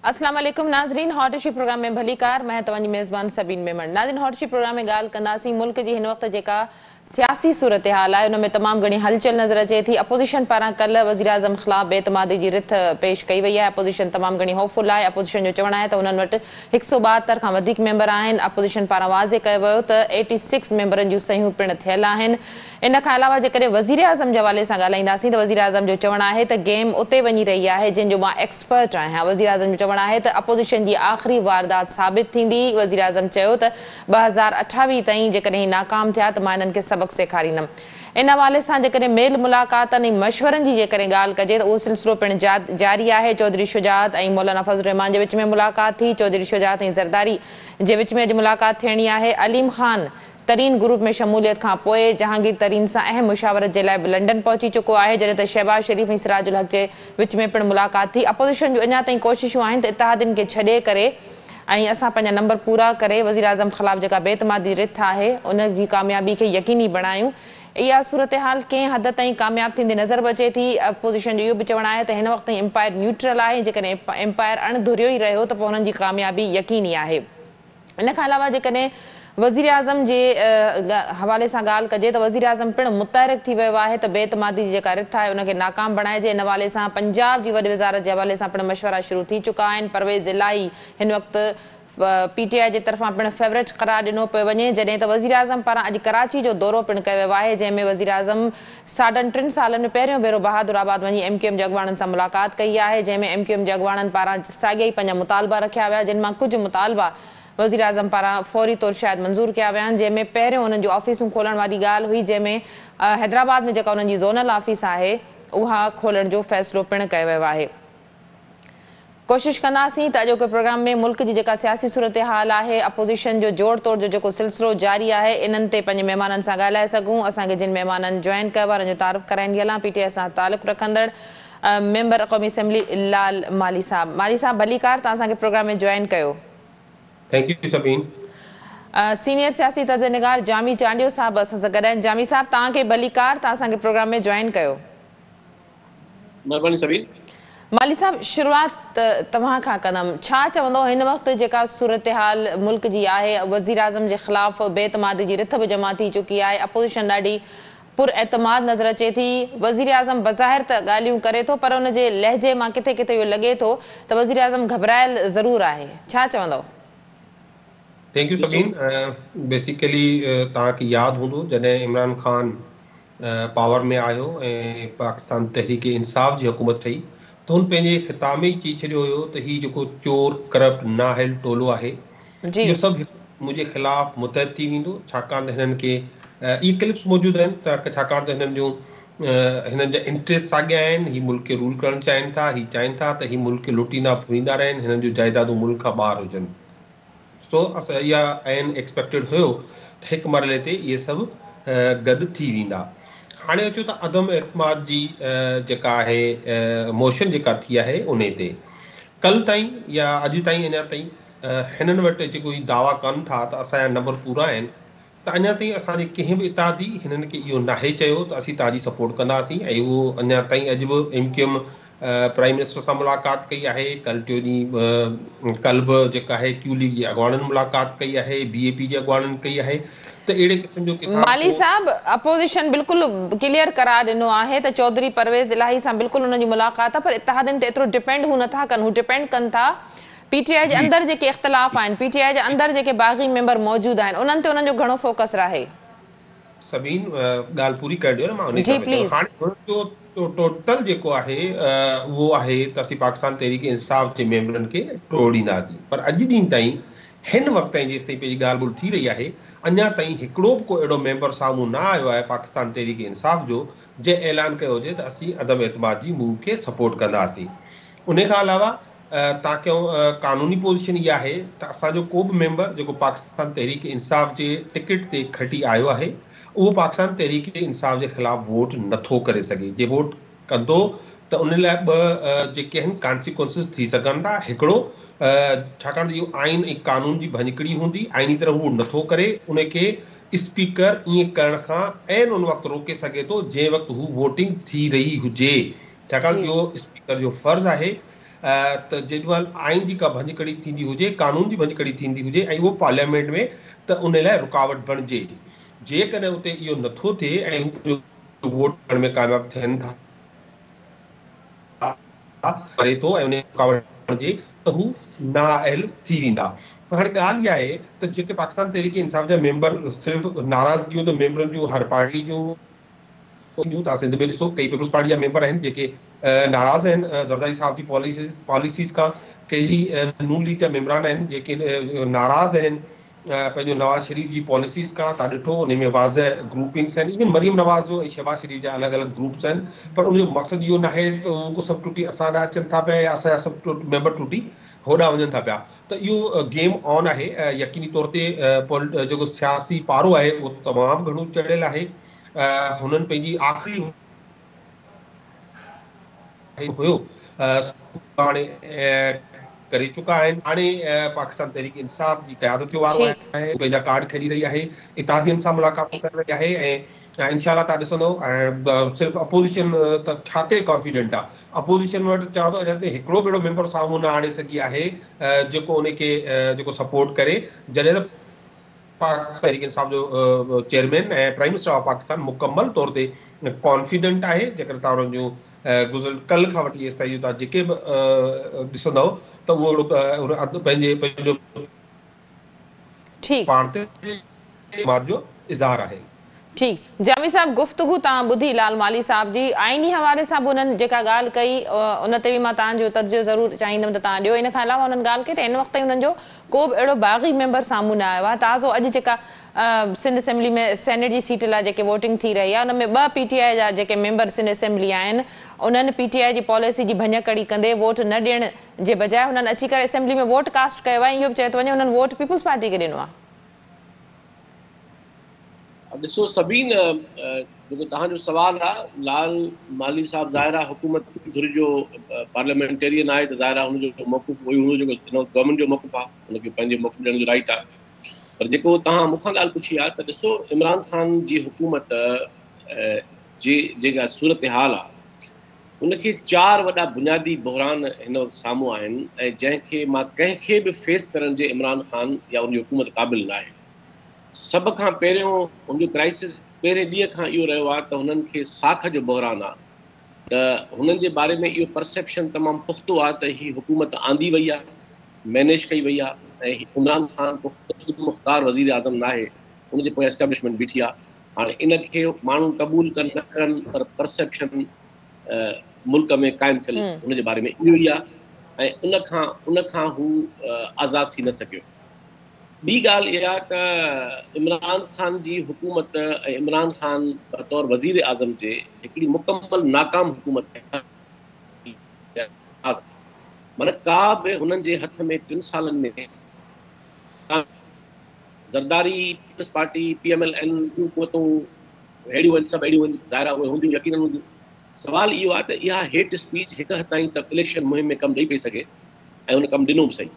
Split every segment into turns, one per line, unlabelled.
अस्सलाम वालेकुम नाज़रीन, हॉट इशू प्रोग्राम में भलीकार मैं तव्हांजी मेज़बान सबीन मेमन। नाज़रीन, हॉट इशू प्रोग्राम में ॻाल्हि कंदासीं मुल्क जी हिन वक़्त जेका सियासी सूरत हाल आहे उन में तमामु घणी हलचल नज़र अचे थी। अपोज़िशन पारां कल्ह वज़ीर आज़म ख़िलाफ़ बेतमादी जी रिथ पेश कई वई आहे। अपोज़िशन तमामु घणी होपफुल आहे। अपोज़िशन जो चवणु आहे त हुननि वटि 172 खां वधीक मेंबर आहिनि। अपोज़िशन पारां वाज़े कयो वियो त 86 मेंबरनि जूं सयूं पिणु थियल आहिनि। इन खां अलावा जेकॾहिं वज़ीर आज़म जे हवाले सां ॻाल्हाईंदासीं त वज़ीर आज़म जो चवणु आहे त गेम उते वञी रही आहे जंहिंजो मां एक्सपर्ट आहियां। वज़ीर आज़म जो चवणु आहे त अपोज़िशन जी आख़िरी वारदात साबित थींदी। वज़ीर आज़म चयो त 2028 ताईं जेकॾहिं नाकाम थिया त मां इन्हनि खे सबक़ सेखारींदमि। इन हवाले सां जेकॾहिं मेल मुलाक़ातनि ऐं मशवरनि जी जेकॾहिं ॻाल्हि कजे त उहो सिलसिलो पिणु जारी आहे। चौधरी शुजात ऐं मौलाना फज़ल रहमान जे विच में मुलाक़ात थी। चौधरी शुजात ऐं ज़रदारी जे विच में अॼु मुलाक़ात थियणी आहे। अलीम ख़ान तरीन ग्रुप में शमूलियत खां पोइ जहांगीर तरीन सां अहम मुशावरत जे लाइ लंडन पहुची चुको आहे, जॾहिं त शहबाज शरीफ़ ऐं सिराजुल हक़ जे विच में पिणु मुलाक़ात थी। अपोज़िशन जूं अञा ताईं कोशिशूं आहिनि त इत्तेहादियुनि खे छॾे करे ऐं असां पंहिंजा नंबर पूरा करे वज़ीर आज़म ख़िलाफ़ जेका बेतमादी रिथ आहे उन जी कामयाबी खे यकीनी बणायूं। इहा सूरत हाल कंहिं हद ताईं कामयाब थींदी नज़र बि अचे थी। अपोज़िशन जो इहो बि चवणु आहे त हिन वक़्तु एम्पायर न्यूट्रल आहे। जेकॾहिं एम्पायर अणधुरियो ई रहियो त पोइ हुननि जी कामयाबी यकीनी आहे। इन खां अलावा जेकॾहिं वज़ीर आज़म जे हवाले सां ॻाल्हि कजे त वज़ीर आज़म पिणु मुतहरिक थी वियो आहे त बेतमादी जी जेका रिथ आहे उनखे नाकाम बणाइजे। इन हवाले सां पंजाब जी वॾी वज़ारत जे हवाले सां पिणु मशवरा शुरू थी चुका आहिनि। परवेज़ इलाही हिन वक़्तु PTI जे तरफ़ां पिणु फेवरेट क़रार ॾिनो पियो वञे, जॾहिं त वज़ीर आज़म पारां अॼु कराची जो दौरो पिणु कयो वियो आहे, जंहिंमें वज़ीर आज़म 3.5 सालनि में पहिरियों भेरो बहादुराबाद वञी MQM जे अॻुवाणनि सां मुलाक़ात कई आहे, जंहिंमें MQM जे अॻुवाणनि पारां साॻिया ई पंहिंजा मुतालबा रखिया विया, जिन मां कुझु मुतालबा वज़ीर आज़म पारां फौरी तौरु शायदि मंज़ूर किया विया आहिनि। जंहिंमें पहिरियों उन्हनि जूं ऑफ़िसूं खोलण वारी ॻाल्हि हुई, जंहिंमें हैदराबाद में जेका उन्हनि जी ज़ोनल ऑफ़िस आहे उहा खोलण जो फ़ैसिलो पिणु कयो वियो आहे। कोशिशि कंदासीं त अॼोके प्रोग्राम में मुल्क जी जेका सियासी सूरत हाल आहे, अपोज़िशन जो जोड़ तोड़ जो जेको सिलसिलो जारी आहे, इन्हनि ते पंहिंजे महिमाननि सां ॻाल्हाए सघूं। असांखे जिन महिमाननि जॉइन कयो आहे उन्हनि जो तारीफ़ कराईंदी हलां। PTI सां तालुक़ु रखंदड़ मेंबर क़ौमी असेंबली लाल माली साहब। माली साहब भलीकार, तव्हां असांखे प्रोग्राम में जॉइन कयो।
Thank U Sabeen.
सीनियर सियासी तर्जनिगार जामी चांडियो साहब असां सां गॾु आहिनि। जामी साहब तव्हांखे भलीकार, तव्हां असांखे प्रोग्राम में जॉइन कयो।
महिरबानी सबीन।
माली साहब, शुरूआत तव्हां खां कंदमि। छा चवंदो हिन वक़्तु जेका सूरत हाल मुल्क जी आहे, वज़ीर आज़म जे ख़िलाफ़ बेतमादी जी रिथ बि जमा थी चुकी आहे, अपोज़िशन ॾाढी पुरएतमाद नज़र अचे थी। वज़ीर आज़म बज़ाहिर त ॻाल्हियूं करे थो, पर उन जे लहजे मां किथे किथे इहो लॻे थो त वज़ीर आज़म घबरायल ज़रूरु आहे। छा चवंदव?
Thank U Sabeen. बेसिकली तव्हांखे यादि हूंदो जॾहिं इमरान ख़ान पावर में आयो ऐं पाकिस्तान तहरीक इंसाफ़ जी हुकूमत ठही त हुन पंहिंजे ख़िताब में ई चई छॾियो हुयो त हीउ जेको चोर करप्ट नाहिल टोलो आहे, इहो सभु मुंहिंजे ख़िलाफ़ मुतहद थी वेंदो, छाकाणि त हिननि खे इहे क्लिप्स मौजूदु आहिनि त छाकाणि त हिननि जूं हिननि जा इंट्रस्ट साॻिया आहिनि। हीउ मुल्क खे रूल करणु चाहिनि था, हीउ चाहिनि था त हीउ मुल्क खे लुटींदा फुरींदा रहनि, हिननि जूं जाइदादूं मुल्क खां ॿाहिरि हुजनि। सो असां इहा आइन एक्सपेक्टेड हुयो त हिकु मरहले ते इहे सभु गॾु थी वेंदा। हाणे अचो त अदम एतमाद जी जेका आहे मोशन जेका थी आहे उन ते कल्ह ताईं या अॼु ताईं अञा ताईं हिननि वटि जेको ई दावा कनि था त असांजा नंबर पूरा आहिनि, त अञा ताईं असांजे कंहिं बि इत्तेहादी हिननि खे इहो नाहे चयो त असीं तव्हांजी सपोर्ट कंदासीं। ऐं उहो अञा ताईं अॼु बि MQM प्राइम मिनिस्टर सां मुलाक़ात कई आहे। कल्ह टियों ॾींहुं कल्ह बि जेका आहे Q लीग जे अॻुवाणनि मुलाक़ात कई आहे, BAP जे अॻुवाणनि कई आहे। त अहिड़े क़िस्म जो
माली साहब, अपोज़िशन बिल्कुलु क्लियर करार ॾिनो आहे त चौधरी परवेज़ इलाही सां बिल्कुलु हुनजी मुलाक़ात आहे, पर इत्तेहादियुनि ते एतिरो डिपेंड हू नथा कनि। हू डिपेंड कनि था PTI जे अंदरि जेके इख़्तिलाफ़ आहिनि, PTI जे अंदरि जेके बाग़ी मेंबर मौजूदु आहिनि, उन्हनि ते उन्हनि जो घणो फोकस रहे।
सभीन ॻाल्हि पूरी करे ॾियो न, मां उन
जी प्लीज़।
हाणे टोटल जेको आहे उहो आहे त असीं पाकिस्तान तहरीक इंसाफ़ जे मेंबरनि खे टोड़ींदासीं, पर अॼु ॾींहुं ताईं हिन वक़्त ताईं जेसि ताईं पंहिंजी ॻाल्हि ॿोल्हि थी रही आहे, अञा ताईं हिकिड़ो बि को अहिड़ो मेंबर साम्हूं न आयो आहे पाकिस्तान तहरीक इंसाफ़ जो जंहिं ऐलान कयो हुजे त असीं अदम एतमाद जी मूव खे सपोर्ट कंदासीं। उन खां अलावा तव्हांखे कानूनी पोज़ीशन इहा आहे त असांजो को बि मेंबर जेको पाकिस्तान तहरीक इंसाफ़ जे टिकट ते खटी आयो आहे, उहो पाकिस्तान तहरीक इंसाफ़ जे ख़िलाफ़ वोट नथो करे सघे। जे वोट कंदो त उन लाइ ॿ जेके आहिनि कॉन्सिक्वेंसिस थी सघनि था। हिकिड़ो, छाकाणि त इहो आइन ऐं कानून जी भञकड़ी हूंदी, आइनी तरह उहो नथो करे, उनखे स्पीकर ईअं करण खां ऐन उन वक़्तु रोके सघे थो जंहिं वक़्तु हू वोटिंग थी रही हुजे, छाकाणि त इहो स्पीकर जो फ़र्ज़ु आहे त जेॾीमहिल आइन जी का भञकड़ी थींदी हुजे, कानून जी भञकड़ी थींदी हुजे ऐं उहो पार्लियामेंट में, त उन लाइ रुकावट बणिजे। जेकॾहिं उते इहो नथो थिए ऐं हू वोट करण में कामयाब थियनि था करे थो ऐं उन रुकावट बणिजे, त हू नाअहल थी वेंदा। पर हाणे ॻाल्हि इहा आहे त जेके पाकिस्तान तहरीक इंसाफ जा मेंबर, सिर्फ़ु नाराज़गियूं त मेंबरनि जूं हर पार्टी जूं तव्हां सिंध में ॾिसो, कई पीपल्स पार्टी जा मेंबर आहिनि जेके नाराज़ आहिनि ज़रदारी साहब जी पॉलिसीज़ खां। कई नून लीग जा मेंबरान आहिनि जेके नाराज़ आहिनि पंहिंजो नवाज़ शरीफ़ जी पॉलिसीज़ खां। तव्हां ॾिठो उन में वाज़ह ग्रुपिंग्स आहिनि, इवन मरीम नवाज़ जो ऐं शहबाज शरीफ़ जा अलॻि अलॻि ग्रुप्स आहिनि। पर उनजो मक़सदु इहो न आहे त उहो सभु टुटी असां ॾांहुं अचनि था पिया या असांजा सभु मेंबर टुटी होॾां वञनि था पिया। त इहो गेम ऑन आहे। यकीनी तौर ते जेको सियासी पारो आहे उहो तमामु घणो चढ़ियल आहे। हुननि पंहिंजी आख़िरी हुयो हाणे करे चुका आहिनि। हाणे पाकिस्तान तहरीक इंसाफ जी क़यादत जो वारो
ठीक
आहे, पंहिंजा कार्ड खेॾी रही आहे, इतादियुनि सां मुलाक़ात करे रही आहे। ऐं इंशाल्लाह तव्हां ॾिसंदव सिर्फ़ु अपोज़िशन त छा ते कॉन्फिडेंट आहे। अपोज़िशन वटि चवां थो अञा ताईं हिकिड़ो भेरो मेंबर साम्हूं न आणे सघी आहे जेको उनखे जेको सपोर्ट करे। जॾहिं त पाकिस्तान तहरीक इंसाफ जो चेयरमैन ऐं प्राइम मिनिस्टर ऑफ पाकिस्तान मुकम्मल तौर ते कॉन्फिडेंट आहे। जेकर तव्हां हुननि जूं गुज़िरियल कल्ह खां वठी जेसि ताईं तव्हां जेके बि ॾिसंदव त उहो पंहिंजो
ठीक
पाण ते जो इज़हार आहे।
ठीक जामी साहब, गुफ़्तगू तव्हां ॿुधी लाल माली साहब जी। आइनी हवाले सां बि उन्हनि जेका ॻाल्हि कई उन ते बि मां तव्हांजो तजियो ज़रूरु चाहींदमि त तव्हां ॾियो। इन खां अलावा उन्हनि ॻाल्हि कई त इन वक़्तु हुननि जो को बि अहिड़ो बाग़ी मेंबर साम्हूं न आयो आहे। ताज़ो अॼु जेका सिंध असेंबली में सेनेट जी सीट लाइ जेके वोटिंग थी रही आहे, उन में 2 PTI जा जेके मेंबर सिंध असेंबली आहिनि, उन्हनि PTI जी पॉलिसी जी भञकड़ी कंदे वोट न ॾियण जे बजाए हुननि अची करे असेंबली में वोट कास्ट कयो आहे। इहो बि चयो थो वञे उन्हनि वोट पीपल्स पार्टी खे ॾिनो आहे।
ॾिसो सभीन, जेको तव्हांजो सुवाल आहे, लाल माली साहब ज़ाहिर आहे हुकूमत घुर जो पार्लियामेंटेरियन आहे, त ज़ाहिर आहे हुनजो मौक़ुफ़ हुयो जेको गवर्नमेंट जो मौक़ुफ़ आहे, हुनखे पंहिंजे मौक़ुफ़ ॾियण जो राइट आहे। पर जेको तव्हां मूंखां ॻाल्हि पुछी आहे त ॾिसो, इमरान ख़ान जी हुकूमत जी जेका सूरत हाल आहे उनखे 4 वॾा बुनियादी बहरान हिन वक़्तु साम्हूं आहिनि, ऐं जंहिंखे मां कंहिंखे बि फेस करण जे इमरान ख़ान या उनजी हुकूमत क़ाबिल न आहे। सभ खां पहिरियों हुनजो क्राइसिस पहिरें ॾींहं खां इहो रहियो आहे त हुननि खे साख जो बहरान आहे। त हुननि जे बारे में इहो परसेप्शन तमामु पुख़्तो आहे त हीअ हुकूमत आंदी वई आहे, मैनेज कई वई आहे, ऐं इमरान ख़ान को ख़ुदि मुख़्तार वज़ीर आज़म न आहे, उनजे पोइ एस्टेब्लिशमेंट बीठी आहे। हाणे इनखे माण्हू क़बूल कनि न कनि, पर परसेप्शन मुल्क में क़ाइमु थियल हुनजे बारे में इहो ई आहे, ऐं उनखां हू आज़ादु थी न सघियो। ॿी ॻाल्हि इहा त इमरान ख़ान जी हुकूमत ऐं इमरान ख़ान बतौर वज़ीर आज़म जे हिकिड़ी मुकमल नाकाम हुकूमत, माना का बि हुननि जे हथ में 3 सालनि में ज़रदारी पीपल्स पार्टी PMLN हुकूमतूं अहिड़ियूं आहिनि, सभु अहिड़ियूं आहिनि, ज़ाहिर आहे उहे हूंदियूं, यकीनन हूंदियूं। सुवाल इहो आहे त इहा हेट स्पीच हिक हद ताईं त इलेक्शन मुहिम में कमु ॾेई पई सघे, ऐं उन कमु ॾिनो बि सही।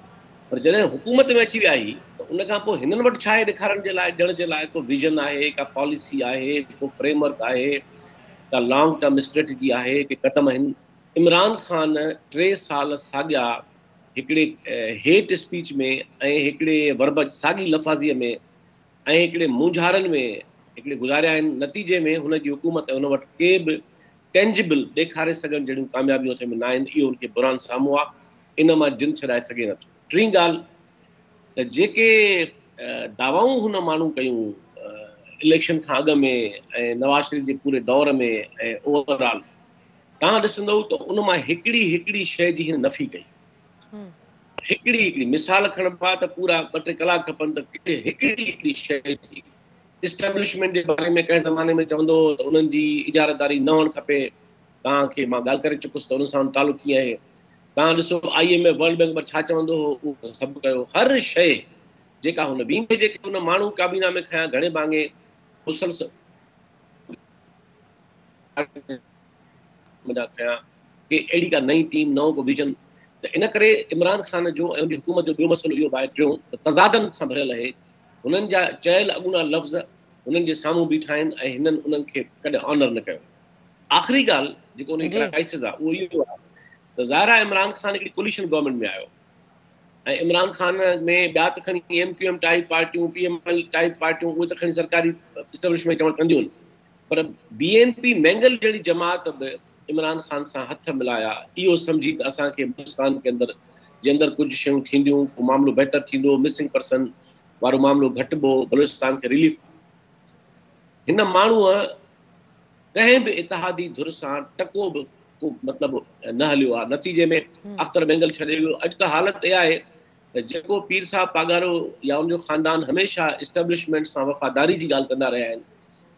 पर जॾहिं हुकूमत में अची विया ही त उन खां पोइ हिननि वटि छा आहे ॾेखारण जे लाइ, ॾियण जे लाइ? को विज़न आहे, का पॉलिसी आहे, को फ्रेमवर्क आहे, का लॉन्ग टर्म स्ट्रेटजी आहे, कि क़दम आहिनि? इमरान ख़ान 3 साल साॻिया हिकिड़े हेट स्पीच में ऐं हिकिड़े वर्ब साॻी लफ़ाज़ीअ में ऐं हिकिड़े मुंझारनि में हिकिड़े गुज़ारिया आहिनि। नतीजे में हुनजी हुकूमत हुन वटि के बि टेंजिबल ॾेखारे सघनि जहिड़ियूं कामयाबियूं हुन में न आहिनि। इहो उनखे बुरान साम्हूं आहे, इन मां जिन छॾाए सघे नथो। टीं ॻाल्हि त जेके दावाऊं हुन माण्हू कयूं इलेक्शन खां अॻु में ऐं नवाज़ शरीफ़ जे पूरे दौर में ऐं ओवरऑल, तव्हां ॾिसंदव त उन मां हिकिड़ी शइ जी हिन नफ़ी कई। हिकिड़ी मिसाल खणबा त पूरा 2-3 कलाक खपनि त हिकिड़ी शइ जी इस्टेब्लिशमेंट जे बारे में कंहिं ज़माने में चवंदो त उन्हनि जी इजारतदारी न हुअणु खपे। तव्हांखे मां ॻाल्हि करे चुकुसि त उन सां तालुक़ु कीअं आहे। तव्हां ॾिसो IMF वर्ल्ड बैंक छा चवंदो हो, उहो सभु कयो। हर शइ जेका हुन बीमे जेके हुन माण्हू काबीना में खयां, घणे भाङे मुसलसल खयां, कि अहिड़ी का नई टीम, नओं को विजन। त इन करे इमरान ख़ान जो ऐं हुकूमत जो ॿियो मसइलो इहो आहे टियों, त तज़ादनि सां भरियल आहे। हुननि जा चयल अॻूणा लफ़्ज़ हुननि जे साम्हूं बीठा आहिनि ऐं हिननि उन्हनि खे कॾहिं ऑनर न कयो। आख़िरी ॻाल्हि जेको उन क्राइसिस आहे उहो इहो आहे त ज़ाहिर इमरान ख़ान हिकिड़ी कोलिशन गवर्नमेंट में आयो ऐं इमरान ख़ान में ॿिया त खणी MQM टाइप पार्टियूं PML टाइप पार्टियूं उहे त खणी सरकारी इस्टेब्लिशमेंट चवण कंदियूं आहिनि पर BNP मैंगल जहिड़ी जमात बि इमरान ख़ान सां हथ मिलाया इहो सम्झी त असांखे बलूचिस्तान जे अंदरि कुझु शयूं थींदियूं को मामिलो बहितर थींदो मिसिंग पर्सन वारो मामिलो घटिबो बलूचिस्तान खे रिलीफ हिन माण्हूअ कंहिं बि इतिहादी धुर सां टको बि को मतिलबु न हलियो आहे नतीजे में अख्तर मैंगल छॾे वियो अॼु त हालत इहा आहे त जेको पीर साहब पागारो या उनजो ख़ानदान हमेशह इस्टेब्लिशमेंट सां वफ़ादारी जी ॻाल्हि कंदा रहिया आहिनि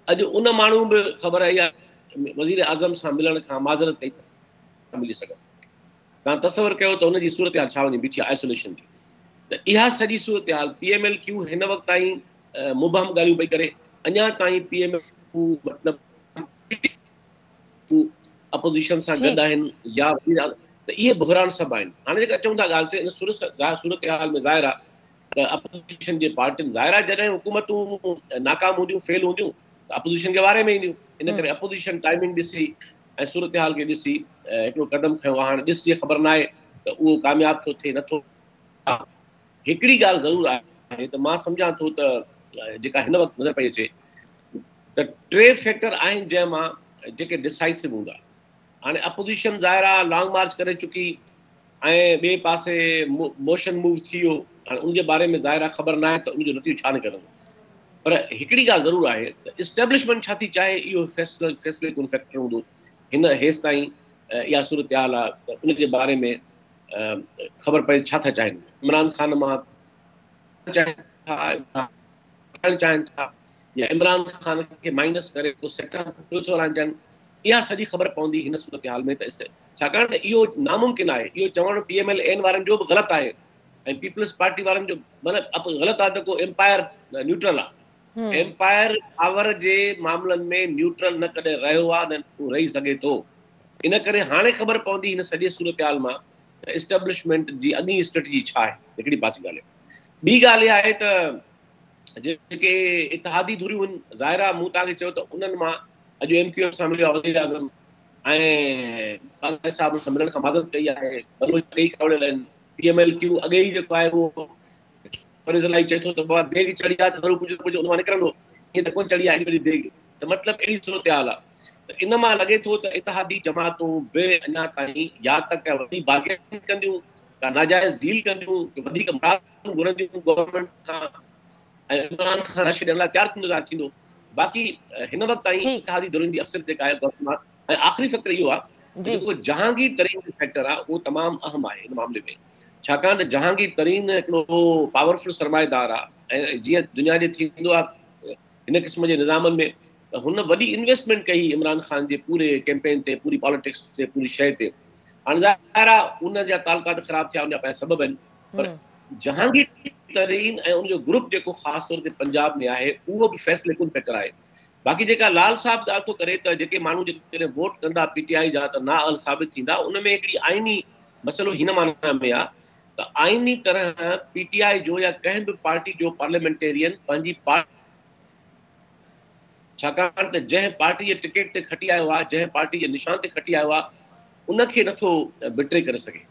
अॼु उन माण्हू बि ख़बर आहे इहा वज़ीर आज़म सां मिलण खां माज़रत कई न मिली सघनि तव्हां तसवर कयो त हुनजी सूरत हाल छा वञी बीठी आहे आइसोलेशन जी त इहा सॼी सूरत हाल PMLQ हिन वक़्तु ताईं मुबहम ॻाल्हियूं पई करे अञा ताईं PMLQ मतिलबु अपोज़िशन सां गॾु आहिनि या त इहे बहरान सभु आहिनि हाणे जेका चऊं था ॻाल्हि ते इन सूरत हाल में ज़ाहिर आहे त अपोज़िशन जे पार्टियुनि ज़ाहिर आहे जॾहिं हुकूमतूं नाकाम हूंदियूं फेल हूंदियूं त अपोज़िशन जे बारे में ईंदियूं इन करे अपोज़िशन टाइमिंग ॾिसी ऐं सूरत हाल खे ॾिसी हिकिड़ो क़दम खयो आहे हाणे ॾिसजे ख़बर न आहे त उहो कामयाबु थो थिए नथो हिकिड़ी ॻाल्हि ज़रूरु आहे त मां सम्झां थो त जेका हिन वक़्तु नज़र पई अचे त 3 फैक्टर आहिनि जंहिं मां जेके डिसाइसिव हूंदा हाणे अपोज़िशन ज़ाहिर आहे लॉन्ग मार्च करे चुकी ऐं ॿिए पासे मोशन मूव थी वियो हाणे उनजे बारे में ज़ाहिर आहे ख़बर न आहे त उनजो नतीजो छा निकिरंदो पर हिकिड़ी ॻाल्हि ज़रूरु आहे त इस्टेब्लिशमेंट छा थी चाहे इहो फ़ैसिले कोन फैक्टर हूंदो हिन हेसि ताईं इहा सूरत हाल आहे त उनजे बारे में ख़बर पए छा था चाहिनि इमरान ख़ान मां चाहिनि था या इमरान ख़ान खे माइनस करे को सेक्टर थो हलाइनि इहा सॼी ख़बर पवंदी हिन सूरत हाल में त छाकाणि त इहो नामुमकिन आहे इहो चवणु PMLN वारनि जो बि ग़लति आहे ऐं पीपल्स पार्टी वारनि जो मतिलबु ग़लति आहे त को एम्पायर न्यूट्रल आहे एम्पायर पावर जे मामलनि में न्यूट्रल न कॾहिं रहियो आहे न रही सघे थो इन करे हाणे ख़बर पवंदी हिन सॼे सूरत हाल मां त इस्टेब्लिशमेंट जी अॻी स्ट्रेटजी छा आहे हिकिड़ी पासे ॻाल्हि आहे ॿी ॻाल्हि इहा आहे त जेके इतिहादी धुरियूं आहिनि ज़ाहिर आहे मूं तव्हांखे चयो त उन्हनि मां अॼु MQM सां मिलियो आहे वज़ीर आज़म ऐं साहिब सां मिलण खां माज़रत कई आहे ॿई खवड़ियल आहिनि PMLQ अॻे ई जेको आहे उहो चए थो त बाबा देग चढ़ी आहे त ज़रूरु कुझु उन मां निकिरंदो ईअं त कोन चढ़ी आहे एॾी वॾी देग त मतिलबु अहिड़ी सूरत हाल आहे त इन मां लॻे थो त इतिहादी जमातूं बि अञा ताईं या त का वॾी बार्गेनिंग कंदियूं का नाजाइज़ डील कंदियूं वधीक घुरंदियूं गवर्नमेंट खां ऐं इमरान ख़ान रश ॾियण लाइ तयारु थींदो थींदो बाक़ी हिन वक़्तु ताईं इतिहादी धुरियुनि जी अक्सर जेका आहे ऐं आख़िरी फैक्टर इहो आहे जेको जहांगीर तरीन जो फैक्टर आहे उहो तमामु अहम आहे हिन मामले में छाकाणि त जहांगीर तरीन हिकिड़ो पावरफुल सरमाएदार आहे ऐं जीअं दुनिया जे थींदो आहे हिन क़िस्म जे निज़ामनि में त हुन वॾी इन्वेस्टमेंट कई इमरान ख़ान जे पूरे कैंपेन ते पूरी पॉलिटिक्स ते पूरी शइ ते हाणे ज़ाहिर आहे उन जा तालुकात ख़राब थिया उनजा पंहिंजा सबब आहिनि पर जहांगीर तरीन ऐं उनजो ग्रुप जेको ख़ासि तौर ते पंजाब में आहे उहो बि फ़ैसिले कुन फैक्टर आहे बाक़ी जेका लाल साहब ॻाल्हि थो करे त जेके माण्हू जॾहिं वोट कंदा PTI जा त नाअहल साबित थींदा उन में हिकिड़ी आइनी मसइलो हिन माना में आहे त आइनी तरह PTI जो या कंहिं बि पार्टी जो पार्लियामेंटेरियन पंहिंजी छाकाणि त जंहिं पार्टी जे टिकट ते खटी आयो आहे जंहिं पार्टी जे निशान ते खटी आयो आहे उनखे नथो बिट्रे करे सघे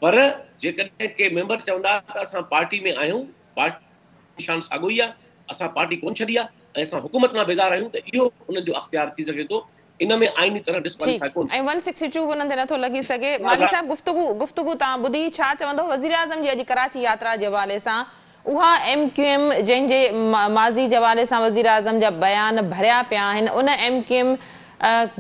पर जेकॾहिं के मेंबर चवंदा त असां पार्टी में आहियूं पार्टी निशान साॻियो ई आहे असां पार्टी कोन छॾी आहे ऐं असां हुकूमत मां बेज़ार आहियूं त इहो उन्हनि जो अख़्तियार थी सघे थो इन में आइनी तरह डिस्क्वालीफाई कोन
ऐं 162 उन्हनि ते नथो लॻी सघे माली साहब गुफ़्तगू तव्हां ॿुधी छा चवंदो वज़ीर आज़म जी अॼु कराची यात्रा जे हवाले सां उहा MQM जंहिंजे माज़ी जे हवाले सां वज़ीर आज़म जा बयान भरिया पिया आहिनि उन MQM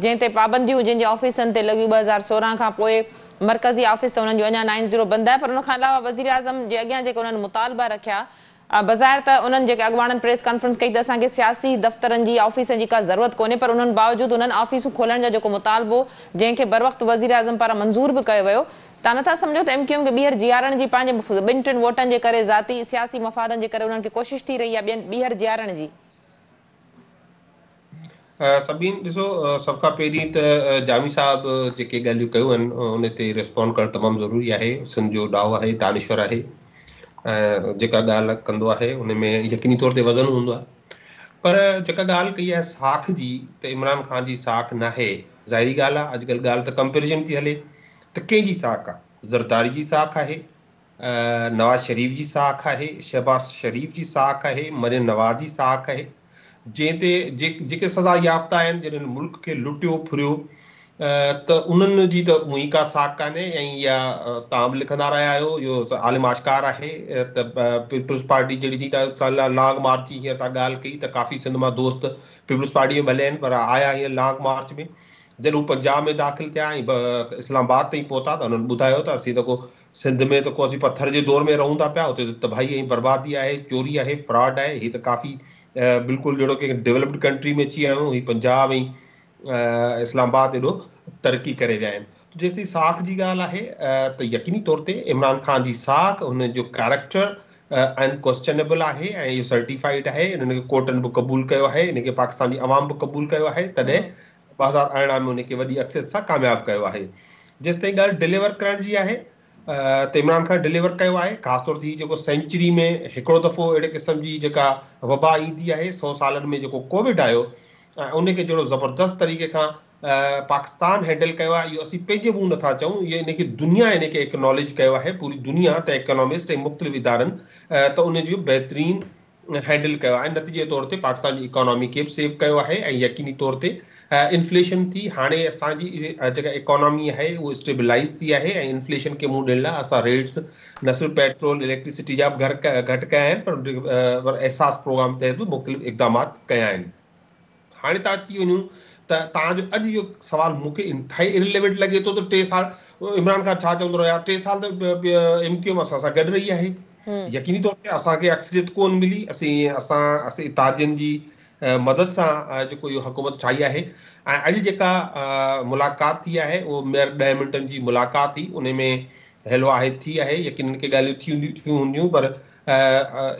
जंहिं ते पाबंदियूं जंहिंजे ऑफिसनि ते लॻियूं 2016 खां पोइ मरकज़ी ऑफिस त उन्हनि जो अञा 90 बंदि आहे पर उन खां अलावा वज़ीर आज़म जे अॻियां जेके उन्हनि मुतालबा रखिया बज़ाहिर त उन्हनि जेके अॻुवाणनि प्रेस कॉन्फ्रेंस कई त असांखे सियासी दफ़्तरनि जी ऑफिसनि जी का ज़रूरत कोन्हे पर उन्हनि बावजूदि उन्हनि ऑफिसूं खोलण जा जेको मुतालबो जंहिंखे बर वक़्तु वज़ीर आज़म पारां मंज़ूर बि कयो वियो तव्हां नथा सम्झो त MQM खे ॿीहर जीआरण जी पंहिंजे 2-3 वोटनि जे करे ज़ाती सियासी मफ़ादनि जे करे उन्हनि खे कोशिशि थी रही आहे ॿीहर जीआरण जी
सभिनि ॾिसो सभ खां पहिरीं त जामी साहब जेके ॻाल्हियूं कयूं आहिनि उन ते रिस्पॉन्ड करणु तमामु ज़रूरी आहे सिंध जो डाउ आहे दानिश्वर आहे जेका ॻाल्हि कंदो आहे उन में यकीनी तौर ते वज़न हूंदो आहे पर जेका ॻाल्हि कई आहे साख जी त इमरान ख़ान जी साख नाहे ज़ाहिरी ॻाल्हि आहे अॼुकल्ह ॻाल्हि त कंपेरिजन थी हले त कंहिंजी साख आहे? ज़रदारी जी साख आहे, नवाज़ शरीफ़ जी साख आहे, शहबाज शरीफ़ जी साख आहे, मरियम नवाज़ जी साख आहे, जंहिं ते जेके सज़ा याफ़्ता आहिनि, जिन्हनि मुल्क खे लुटियो फुरियो, त उन्हनि जी त उहा का साख कान्हे। ऐं इहा तव्हां बि लिखंदा रहिया आहियो, इहो आलिम आश्कार आहे त पीपल्स पार्टी जहिड़ी जी लॉन्ग मार्च जी हींअर तव्हां ॻाल्हि कई त काफ़ी सिंध मां दोस्त पीपल्स पार्टी में भले आहिनि, पर आया हींअर लॉन्ग मार्च में। जॾहिं हू पंजाब में दाख़िल थिया ऐं इस्लामाबाद ताईं पहुता त हुननि ॿुधायो त असीं त को सिंध में त को असीं पत्थर जे दौर में रहूं था पिया, हुते त तबाही ऐं बर्बादी आहे, चोरी आहे, फ्रॉड आहे। हीअ त काफ़ी बिल्कुलु जहिड़ो की डेवलप्ड कंट्री में अची विया आहियूं। ही पंजाब ऐं इस्लामाबाद एॾो तरक़ी करे विया आहिनि। जेसीं साख जी ॻाल्हि आहे त यकीनी तौर ते इमरान ख़ान जी साख, हुन जो कैरेक्टर अनक्वेश्चनेबल आहे ऐं इहो सर्टिफाइड आहे। हिननि खे कोर्टनि बि क़बूल कयो आहे, हिनखे पाकिस्तान जी अवाम बि क़बूल कयो आहे, तॾहिं 2018 में हुनखे वॾी अक्सरियत सां कामयाबु कयो आहे। जेसि ताईं ॻाल्हि डिलीवर करण जी आहे त इमरान ख़ान डिलीवर कयो आहे। ख़ासि तौर ते जेको सेंचुरी में हिकिड़ो दफ़ो अहिड़े क़िस्म जी जेका वबा ईंदी आहे, 100 सालनि में जेको कोविड आयो, उनखे जहिड़ो ज़बरदस्त तरीक़े खां पाकिस्तान हैंडल कयो आहे, इहो असीं पंहिंजे मुंहुं नथा चऊं, इहो इनखे दुनिया इनखे एक्नॉलेज कयो आहे, पूरी दुनिया त इकोनॉमिस्ट ऐं मुख़्तलिफ़ इदारनि त उनजो बहितरीन हैंडल कयो आहे। नतीजे तौर ते पाकिस्तान जी इकोनॉमी खे बि सेव कयो आहे ऐं यकीनी तौर ते इन्फ्लेशन थी हाणे असांजी जेका इकोनॉमी आहे उहा स्टेबलाइज़ थी आहे ऐं इन्फ्लेशन खे मुंहुं ॾियण लाइ असां रेट्स न सिर्फ़ु पेट्रोल इलेक्ट्रिसिटी जा बि घटि कया आहिनि, पर एहसास प्रोग्राम तहत बि मुख़्तलिफ़ इक़दामात कया आहिनि। हाणे तव्हां अची वञूं त तव्हांजो अॼु इहो सुवाल मूंखे इंतिहाई इरिलेवेंट लॻे थो त 3 साल इमरान ख़ान छा चवंदो रहियो? 3 साल त MQM असां सां गॾु रही आहे। यकीनी तौर ते असांखे अक्सरियत कोन मिली, असीं इतादियुनि जी मदद सां जेको इहो हुकूमत ठाही आहे। ऐं अॼु जेका मुलाक़ात थी आहे उहो मेयर 10 मिंटनि जी मुलाक़ात थी, उन में हेलो आहे थी आहे, यकीनन के ॻाल्हियूं थियूं हूंदियूं, पर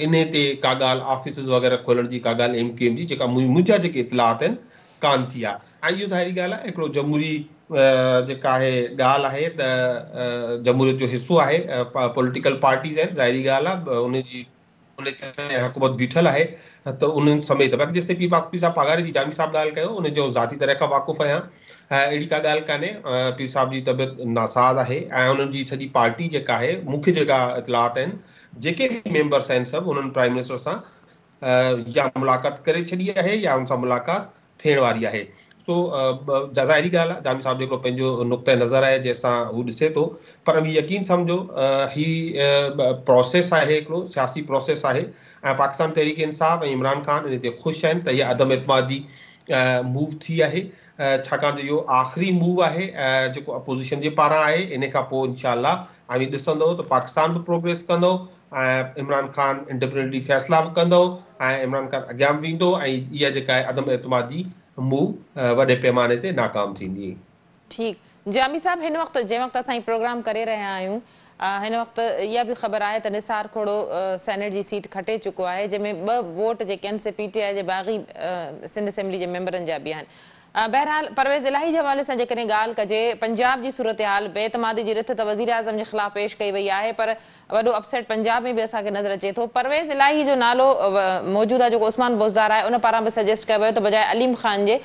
इन ते का ॻाल्हि ऑफिसिस वग़ैरह खोलण जी, का ॻाल्हि MQM जी जेका मुंहिंजा जेके इतलात आहिनि कान थी आहे। ऐं इहो ज़ाहिरी ॻाल्हि आहे, हिकिड़ो जमहूरी जेका आहे ॻाल्हि आहे त जमहूरियत जो हिसो आहे, पॉलिटिकल पार्टीज़ आहिनि, ज़ाहिरी ॻाल्हि आहे उनजी हुकूमत बीठल आहे त उन्हनि समेत। बाक़ी जेसिताईं पीर साहब पागारी जी जामी साहब ॻाल्हि कयो, उनजो ज़ाती तरह खां वाक़ुफ़ु आहियां, अहिड़ी का ॻाल्हि कान्हे। पीर साहब जी तबियत नासाज़ आहे ऐं उन्हनि जी सॼी पार्टी जेका आहे, मूंखे जेका इतलात आहिनि, जेके बि मेंबर्स आहिनि सभु उन्हनि प्राइम मिनिस्टर सां या मुलाक़ात करे छॾी आहे या उन सां मुलाक़ात थियण वारी आहे। सो ज़ाहिरी ॻाल्हि आहे, जामी साहब जेको पंहिंजो नुक़्ते नज़र आहे जंहिंसां हू ॾिसे थो, पर यकीन सम्झो ही प्रोसेस आहे, हिकिड़ो सियासी प्रोसेस आहे ऐं पाकिस्तान तहरीक इंसाफ़ ऐं इमरान ख़ान इन ते ख़ुशि आहिनि त इहा अदम एतमादी मूव थी आहे, छाकाणि त इहो आख़िरी मूव आहे जेको अपोज़िशन जे पारां आहे। इन खां पोइ इंशाअल्लाह ऐं ॾिसंदो त पाकिस्तान बि प्रोग्रेस कंदो ऐं इमरान ख़ान इंडिपेंडेंटली फ़ैसिला बि कंदो ऐं इमरान ख़ान अॻियां बि वेंदो ऐं इहा जेका आहे अदम एतमादी मूव वॾे पैमाने ते नाकाम थींदी।
ठीकु जामी साहब, हिन वक़्तु जंहिं वक़्तु असां प्रोग्राम करे रहिया आहियूं, हिन वक़्तु इहा बि ख़बर आहे त निसार खोड़ो सेनेट जी सीट खटे चुको आहे, जंहिंमें 2 वोट जेके आहिनि से PTI जे बाग़ी सिंध असेंबली जे मेंबरनि जा बि आहिनि। बहरहाल परवेज़ इलाही जे हवाले सां जेकॾहिं ॻाल्हि कजे, पंजाब जी सूरत हाल बेतमादी जी रिथ त वज़ीर आज़म जे ख़िलाफ़ पेश कई वई आहे, पर वॾो अपसेट पंजाब में बि असांखे नज़र अचे थो। परवेज़ इलाही जो नालो मौजूदा जेको उस्मान बोज़दार आहे उन पारां बि सजेस्ट कयो वियो त बजाए अलीम ख़ान जे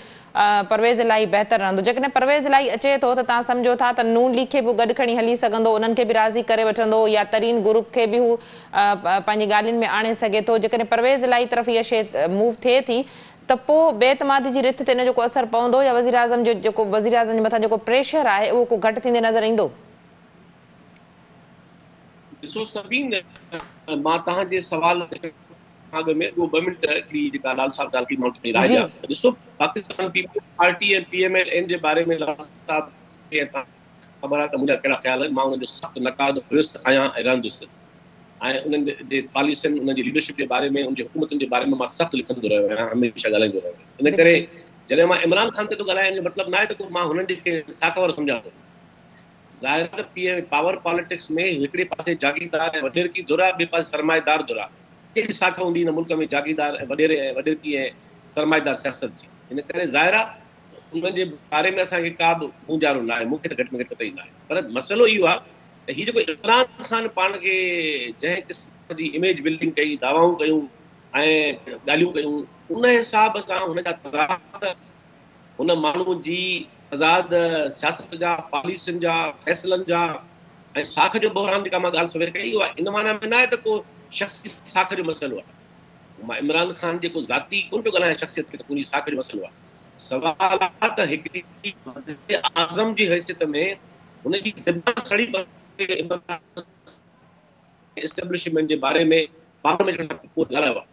परवेज़ इलाही बहितर रहंदो। जेकॾहिं परवेज़ इलाही अचे थो त तव्हां सम्झो था त नून लीग खे बि गॾु खणी हली सघंदो, उन्हनि खे बि राज़ी करे वठंदो, या तरीन ग्रुप खे बि हू पंहिंजी ॻाल्हियुनि में आणे सघे थो। जेकॾहिं परवेज़ इलाही तरफ़ इहा शइ मूव थिए थी त पोइ बेतमादी जी रिथ ते इन जो को असरु पवंदो, या वज़ीर आज़म जो जेको वज़ीर आज़म जे मथां जेको प्रेशर आहे उहो को घटि थींदे नज़र ईंदो?
ॾिसो सभीन, मां तव्हांजे सवाल अॻु में 2 मिंट हिकिड़ी जेका लाल साहब ॻाल्हि कई मां उनते राय ॾियां। ॾिसो पाकिस्तान पीपल्स पार्टी ऐं PMLN जे बारे में लाल साहब खे ख़बर आहे त मुंहिंजा कहिड़ा ख़्याल आहिनि। मां उनजो सख़्तु नक़ाद हुयुसि आहियां ऐं रहंदुसि, ऐं उन्हनि जे पॉलिसियुनि, उन्हनि जी लीडरशिप जे बारे में, उनजी हुकूमतुनि जे बारे में मां सख़्तु लिखंदो रहियो आहियां, हमेशह ॻाल्हाईंदो रहियो आहियां। इन करे जॾहिं मां इमरान ख़ान ते थो ॻाल्हायां, मतिलबु न आहे त मां हुननि खे साखवर सम्झां थो। ज़ाहिर आहे पावर पॉलिटिक्स में हिकिड़े पासे जागीरदार ऐं वॾेरकी धुर आहे, ॿिए पासे सरमाएदार धुर आहे। कहिड़ी साख हूंदी हिन मुल्क में जागीरदार ऐं वॾेरकी ऐं सरमाएदार सियासत जी? इन करे ज़ाहिर आहे उन्हनि जे बारे में असांखे का बि मुंझारो न आहे, मूंखे त घटि में घटि पतो ई न आहे। पर मसइलो इहो आहे त हीउ जेको इमरान ख़ान पाण खे जंहिं क़िस्म जी इमेज बिल्डिंग कई, दावाऊं कयूं ऐं ॻाल्हियूं कयूं, उन हिसाब सां हुन जा हुन माण्हू जी आज़ाद सियासत जा, पॉलिसियुनि जा, फ़ैसिलनि जा ऐं साख जो बहरान जेका मां ॻाल्हि सवेर कई, उहा इन माना में न आहे त को शख़्सी साख जो मसइलो आहे। मां इमरान ख़ान जेको ज़ाती कोन पियो ॻाल्हायां शख़्सियत खे, त उनजी साख जो मसइलो आहे। सवाल आहे त हिकिड़ी वज़ीर आज़म जी हैसियत में हुनजी ज़िम्मा सड़ी एस्टेब्लिशमेंट जे बारे में पार्लियामेंट खां पोइ ॻाल्हायो आहे।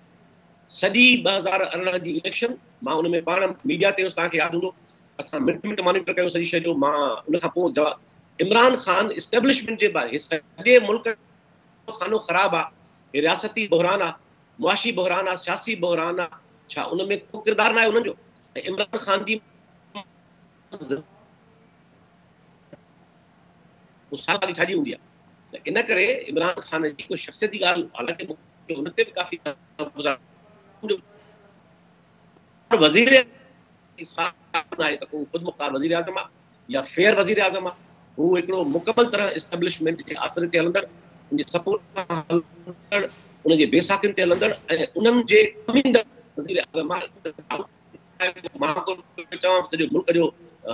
सॼी 2018 जी इलेक्शन मां उन में पाण मीडिया ते तव्हांखे यादि हूंदो, असां मिंट मॉनिटर कयो सॼी शइ जो। मां उन खां पोइ जवाब इमरान ख़ान एस्टेब्लिशमेंट जे बारे सॼे मुल्क खानो ख़राब आहे, हे रियासती बहरान आहे, मुआशी बहरान आहे, सियासी बहरान आहे, छा उन में को किरदारु न आहे उन्हनि जो? ऐं इमरान ख़ान जी साली छाजी हूंदी आहे? त इन करे इमरान ख़ान जी कोई शख़्सियती ॻाल्हि, हालांकि मूंखे उन ते बि काफ़ी वज़ीर आहे त को ख़ुदि मुख़्तार वज़ीर आज़म आहे या फेयर वज़ीर आज़म आहे, हू हिकिड़ो मुकमल तरह एस्टेब्लिशमेंट जे आसरे ते हलंदड़, उनजे सपोर्ट सां हलंदड़, उनजे बेसाखियुनि ते हलंदड़ ऐं उन्हनि जे कमींदड़ वज़ीर आज़म आहे। मां चवां सॼो मुल्क जो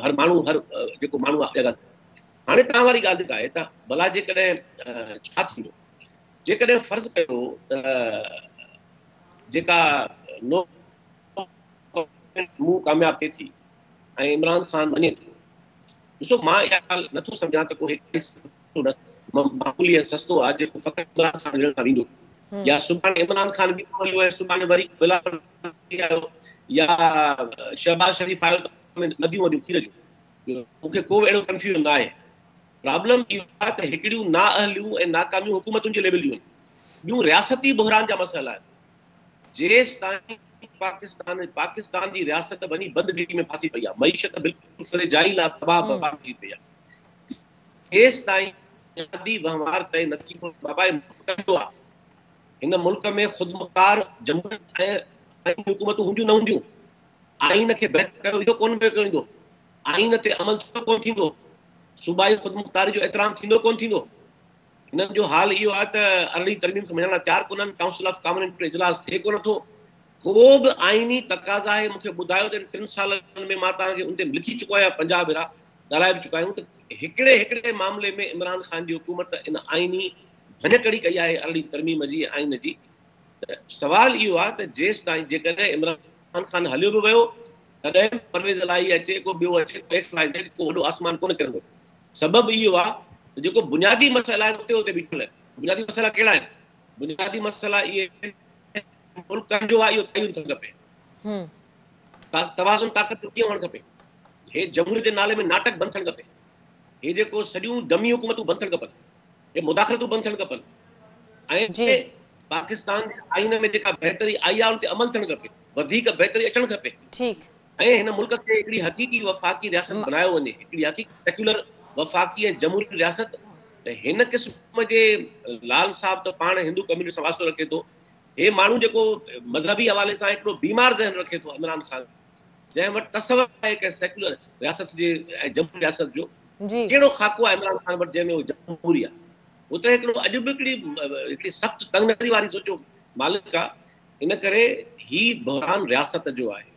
हर माण्हू, हर जेको माण्हू आहे जॻह। हाणे तव्हां वारी ॻाल्हि जेका आहे त भला जेकॾहिं छा थींदो, जेकॾहिं फ़र्ज़ु कयो त जेका नो कामयाब थिए थी ऐं इमरान ख़ान वञे थो, ॾिसो मां इहा ॻाल्हि नथो सम्झां त को मामूली ऐं सस्तो आहे जेको फ़क़ति इमरान ख़ान सां वेंदो, या सुभाणे इमरान ख़ान बि हलियो ऐं सुभाणे वरी बिलाल आयो या शहबाज शरीफ़ आयो त नदियूं वॾियूं खीर जूं। मूंखे को अहिड़ो कंफ्यूजन न आहे। प्रॉब्लम इहो आहे त हिकिड़ियूं नाअहलियूं ऐं नाकामियूं हुकूमतुनि जे लेवल जूं आहिनि, ॿियूं रियासती बहरान जा मसइला आहिनि। जेसि ताईं पाकिस्तान जी रियासत वञी बंदगिरी में फासी पई आहे, मईशत बिल्कुलु सरे जाइल आहे, तबाह बर्बाद थी पई आहे, जेसि ताईं बुनियादी वहिंवार तइ नथी थिए, बाबा कंदो आहे। हिन मुल्क में ख़ुदमुख्तार जमहूरियत ऐं हुकूमतूं हूंदियूं न हूंदियूं, आइन खे बहितर कयो इहो कोन पियो कईंदो, आइन ते अमल कोन थींदो, सूबाई ख़ुदमुख्तारी जो एतिराम थींदो कोन थींदो। हिननि जो हाल इहो आहे त अरड़ी तरमीम खे मञण तयारु कोन्हनि, काउंसिल ऑफ कॉमन इंटरेस्ट इजलास थिए कोन थो, को बि आइनी तक़ाज़ा आहे। मूंखे ॿुधायो त 3 सालनि में मां तव्हांखे उन ते लिखी चुको आहियां, 50 भेरा ॻाल्हाए बि चुका आहियूं त हिकिड़े मामले में इमरान ख़ान जी हुकूमत इन आइनी भञकड़ी कई आहे अरड़ी तरमीम जी, आइन जी। त सवाल इहो आहे त जेसि ताईं जेकॾहिं इमरान ख़ान हलियो बि वियो, तॾहिं परवेज़ इलाही अचे, को ॿियो अचे, को वॾो आसमान कोन किरंदो। सबबु इहो आहे त जेको बुनियादी मसइला आहिनि उते उते बीठल आहिनि। बुनियादी मसइला कहिड़ा आहिनि? बुनियादी मसइला इहे मुल्क जो आहे, इहो तइयुन थियणु खपे, तवाज़ुन ताक़त जो कीअं हुअणु खपे, हे जमहूरियत जे नाले में नाटक बंदि थियणु खपे, हे जेको सॼियूं दमी हुकूमतूं बंदि थियणु खपनि, हे मुदाख़लतूं बंदि थियणु खपनि, ऐं पाकिस्तान जे आइन में जेका बहितरी आई आहे उन ते अमल थियणु खपे, वधीक बहितरी अचणु खपे। ऐं हिन मुल्क खे हिकिड़ी हक़ीक़ी वफ़ाक़ी रियासत बनायो वञे, हिकिड़ी हक़ीक़ी सेक्युलर वफ़ाक़ी ऐं जमहूरी रियासत। त हिन क़िस्म जे लाल साहब त पाण हिंदू कम्युनिटी सां वास्तो रखे थो, हे माण्हू जेको मज़हबी हवाले सां हिकिड़ो बीमार ज़हन रखे थो, इमरान ख़ान, जंहिं वटि तसवर आहे कंहिं सेक्युलर रियासत जे ऐं जमहूरी रियासत जो, कहिड़ो ख़ाको आहे इमरान ख़ान वटि जंहिंमें जमहूरी आहे। उहो त हिकिड़ो अॼु बि हिकिड़ी सख़्तु तंगनज़री वारी सोचो मालिक आहे। इन करे ही बहरान रियासत जो आहे।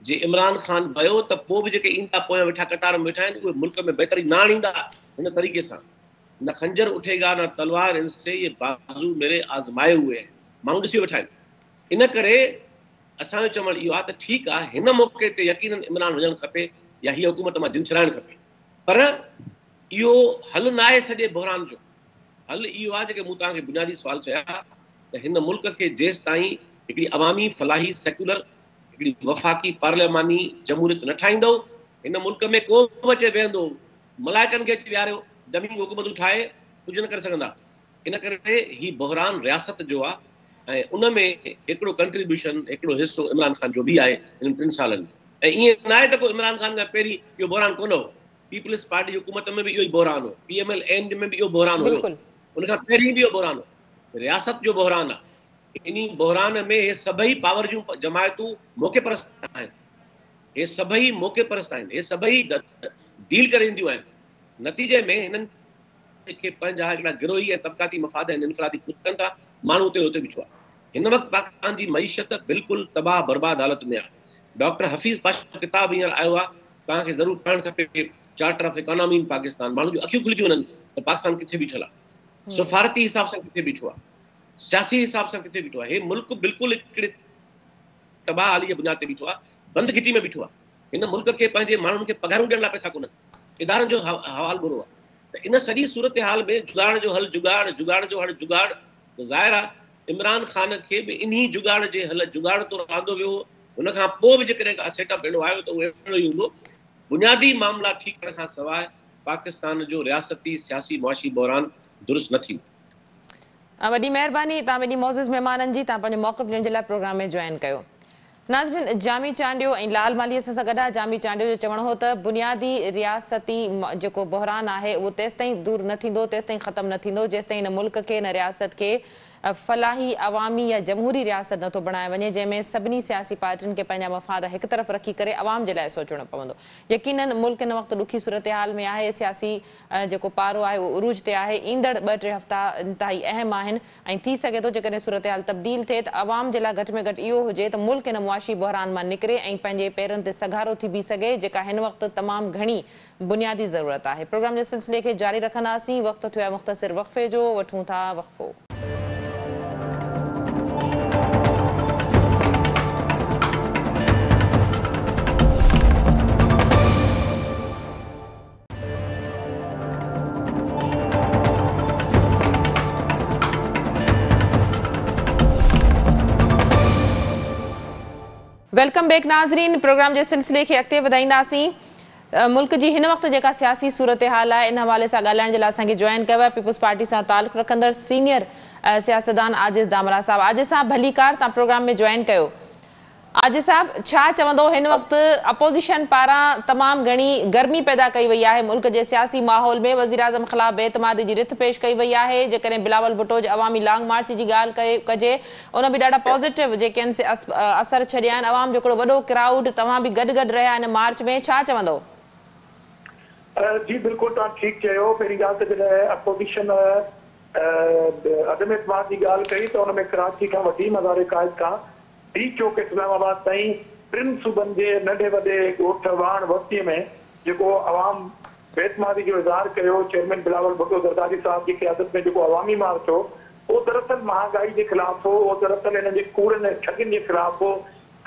जे इमरान ख़ान वियो त पोइ बि जेके ईंदा पोयां वेठा कतार में वेठा आहिनि, उहे मुल्क में बहितरी न आणींदा हिन तरीक़े सां। न खंजर उठेगा न तलवार इनसे ये बाज़ू मेरे आज़माए हुए हैं, माण्हू ॾिसी वेठा आहिनि। इन करे असांजो चवणु इहो आहे त ठीकु आहे, हिन मौक़े ते यकीनन इमरान वञणु खपे या हीअ हुकूमत मां जिन छिड़ाइणु खपे, पर इहो हल न आहे सॼे बहरान जो। हल इहो आहे जेके मूं तव्हांखे बुनियादी सुवाल चया त हिन मुल्क खे जेसि ताईं हिकिड़ी अवामी फलाही सेक्युलर हिकिड़ी वफ़ाक़ी पार्लियामानी जमहूरियत न ठाहींदो, हिन मुल्क में को बि अचे वेहंदो मलाइकनि खे अची विहारियो, दमी हुकूमतूं ठाहे कुझु न करे सघंदा। इन करे ही बहरान रियासत जो आहे ऐं उन में हिकिड़ो कंट्रीब्यूशन, हिकिड़ो हिसो इमरान ख़ान जो बि आहे हिन 3 सालनि में। ऐं ईअं न आहे त को इमरान ख़ान खां पहिरीं इहो बहरान कोन हो, पीपल्स पार्टी हुकूमत में बि इहो ई बहरान हो, PMLN में बि इहो बहरान हुयो, उनखां पहिरीं बि इहो बहरान हो, रियासत जो बहरान आहे। इन बहरान में हे सभई पावर जूं जमायतूं मौक़े परस्त आहिनि, हे सभई मौक़े परस्त आहिनि, हे सभई डील करे ईंदियूं आहिनि। नतीजे में हिननि खे पंहिंजा हिकिड़ा गिरोही ऐं तबक़ाती मफ़ाद आहिनि, इनफ़रादी कनि था, माण्हू उते उते बीठो आहे। हिन वक़्तु पाकिस्तान जी मईशत बिल्कुलु तबाह बर्बाद हालत में आहे। डॉक्टर हफ़ीज़ पाशा जो किताबु हींअर आयो आहे, तव्हांखे ज़रूरु पढ़णु खपे charter of economy in Pakistan. माण्हू जूं अखियूं खुलिजी वञनि त पाकिस्तान किथे बीठल आहे, सफ़ारती हिसाब सां किथे बीठो आहे, सियासी हिसाब सां किथे बीठो आहे। हे मुल्क बिल्कुलु हिकिड़े तबाह हाली जे बुनियाद ते बीठो आहे, बंदि घिटी में बीठो आहे। हिन मुल्क खे पंहिंजे माण्हुनि खे पघारूं ॾियण लाइ पैसा कोन्हनि, इदारनि जो हवाल बुरो आहे। त इन सॼी सूरत हाल में जुगाड़ जो हल जुगाड़, जुगाड़ जो हाणे जुगाड़, त ज़ाहिर आहे इमरान ख़ान खे बि इन्ही जुगाड़ जे हल जुगाड़ तो रांदो वियो। हुन खां पोइ बि जेकॾहिं का सेटअप अहिड़ो आयो त उहो अहिड़ो ई हूंदो। बुनियादी मामला ठीकु करण खां सवाइ पाकिस्तान जो रियासती सियासी मुआशी बहरान दुरुस्त न थींदो।
वॾी महिरबानी तव्हां वॾी मौज़िज़ महिमाननि जी, तव्हां पंहिंजो मौक़िफ़ ॾियण जे लाइ प्रोग्राम में जॉइन कयो। नाज़रीन, जामी चांडियो ऐं लाल मालीअ सां गॾु जामी चांडियो जो चवणो हो त बुनियादी रियासती जेको बहरान आहे उहो तेसिताईं दूर न थींदो, तेसिताईं ख़तमु न थींदो जेसिताईं हिन मुल्क खे, हिन रियासत खे फलाही अवामी या जमहूरी रियासत नथो बणाए वञे, जंहिंमें सभिनी सियासी पार्टियुनि खे पंहिंजा मफ़ाद हिकु तरफ़ रखी करे अवाम जे लाइ सोचणो पवंदो। यकीनन मुल्क हिन वक़्तु ॾुखी सूरत हाल में आहे, सियासी जेको पारो आहे उहो उरूज ते आहे। ईंदड़ 2-3 हफ़्ता इंतिहाई अहम आहिनि ऐं थी सघे थो जेकॾहिं सूरत हाल तब्दील थिए त अवाम जे लाइ घटि में घटि इहो हुजे त मुल्क हिन मुआशी बहरान मां निकिरे ऐं पंहिंजे पेरनि ते सघारो थी बीह सघे, जेका हिन वक़्तु तमामु घणी बुनियादी ज़रूरत आहे। प्रोग्राम जे सिलसिले खे जारी रखंदासीं। वक़्तु थियो आहे मुख़्तसिर वक़फ़े जो, वठूं था वक़फ़ो। वेलकम बैक नाज़रीन, प्रोग्राम जे सिलसिले खे अॻिते वधाईंदासीं। मुल्क जी हिन वक़्तु जेका सियासी सूरत हाल आहे इन हवाले सां ॻाल्हाइण जे लाइ असांखे जॉइन कयो आहे पीपुल्स पार्टी सां तालुक़ु रखंदड़ सीनियर सियासतदान आजिज़ दामरा साहब। आजिज़ साहब भलीकार, तव्हां प्रोग्राम में जॉइन कयो। आजिज़ साहब, छा चवंदो हिन वक़्तु अपोज़िशन पारां तमामु घणी गर्मी पैदा कई वई आहे मुल्क जे सियासी माहौल में, वज़ीर आज़म ख़िलाफ़ बेइतमादी जी रिथ पेश कई वई आहे। जेकॾहिं बिलावल भुट्टो जे अवामी लॉन्ग मार्च जी ॻाल्हि कजे, उन बि ॾाढा पॉज़िटिव जेके आहिनि असर छॾिया आहिनि। अवाम जो हिकिड़ो वॾो क्राउड, तव्हां बि गॾु गॾु रहिया हिन मार्च में, छा चवंदो?
जी बिल्कुलु, तव्हां ठीकु चयो। पहिरीं ॻाल्हि त जॾहिं अपोज़िशन अदम एतमाद जी ॻाल्हि कई त हुन में कराची खां वठी मज़ार क़ाइद खां डी चौक इस्लामाबाद ताईं 3 सूबनि जे नंढे वॾे ॻोठ वाण बस्तीअ में जेको अवाम बेइतमादी जो इज़हार कयो, चेयरमैन बिलावल भुट्टो ज़रदारी साहब जी क़यादत में जेको अवामी मार्च हो, उहो दरअसल महांगाई जे ख़िलाफ़ हो, उहो दरअसल हिन जे कूड़नि ऐं ठगियुनि जे ख़िलाफ़ हो।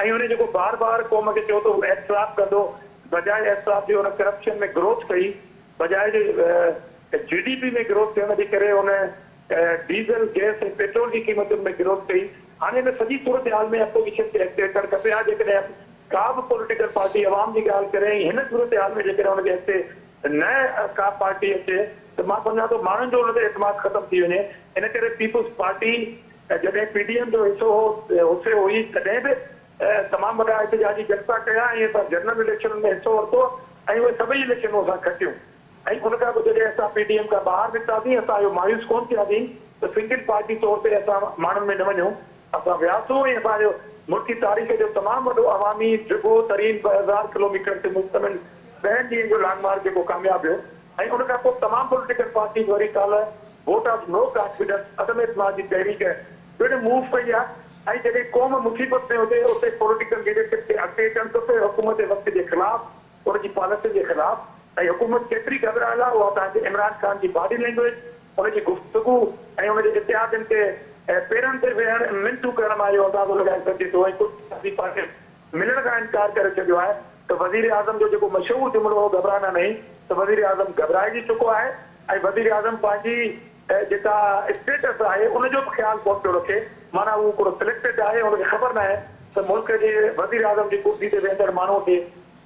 ऐं हुन जेको बार बार क़ौम खे चयो त एहतसाब कंदो, बजाए एहतसाब जे हुन करप्शन में ग्रोथ कई, बजाए GDP में ग्रोथ थियण जे करे हुन डीज़ल गैस ऐं पेट्रोल जी क़ीमतुनि में ग्रोथ कई। हाणे हिन सॼी सूरत हाल में अपोज़िशन खे अॻिते अचणु खपे। हा, जेकॾहिं का बि पॉलिटिकल पार्टी अवाम जी ॻाल्हि करे, हिन सूरत हाल में जेकॾहिं हुनखे अॻिते न का पार्टी अचे त मां सम्झां थो माण्हुनि जो हुन ते एतमाद ख़तमु थी वञे। इन करे पीपुल्स पार्टी जॾहिं PDM जो हिसो हुसे हुई तॾहिं बि तमामु वॾा एहतजाजी जलसा कया ऐं असां जनरल इलेक्शन में हिसो वरितो ऐं उहे सभई इलेक्शनूं असां खटियूं। ऐं उन खां पोइ जॾहिं असां PDM खां ॿाहिरि निकितासीं, असां इहो मायूस कोन थियासीं त सिंगल पार्टी तौर ते असां माण्हुनि में न वञूं, असां वियासीं ऐं असांजो मुल्की तारीख़ जो तमामु वॾो अवामी ड्रिगो तरीन 2000 किलोमीटर ते मुश्तमिल 2 ॾींहंनि जो लॉन्ग मार्च जेको कामयाबु वियो। ऐं उन खां पोइ तमामु पॉलिटिकल पार्टी वरी काल्ह वोट ऑफ नो कॉन्फिडेंस अदम एतमाद जी तहरीक पिणु मूव कई आहे। ऐं जॾहिं क़ौम मुसीबत में हुजे उते पॉलिटिकल लीडरशिप ते अॻिते अचणु खपे, हुकूमत जे वक़्त जे ख़िलाफ़, उनजी पॉलिसी जे ख़िलाफ़। ऐं हुकूमत केतिरी घबरायल आहे उहा तव्हांखे इमरान ख़ान जी बॉडी लैंग्वेज, उनजी गुफ़्तगू ऐं उनजे इतिहादनि ते पेरनि ते वेहण मिनतूं करण मां इहो अंदाज़ो लॻाए सघिजे थो। ऐं कुझु पार्टी मिलण खां इनकार करे छॾियो आहे त वज़ीर आज़म जो जेको मशहूरु जुमिलो हो घबराना नहीं, त वज़ीर आज़म घबराइजी चुको आहे ऐं वज़ीर आज़म पंहिंजी जेका स्टेटस आहे उनजो बि ख़्यालु कोन पियो रखे। माना उहो हिकिड़ो सिलेक्टेड आहे, हुनखे ख़बर न आहे त मुल्क जे वज़ीर आज़म जी कुर्सी ते वेंदड़ माण्हू खे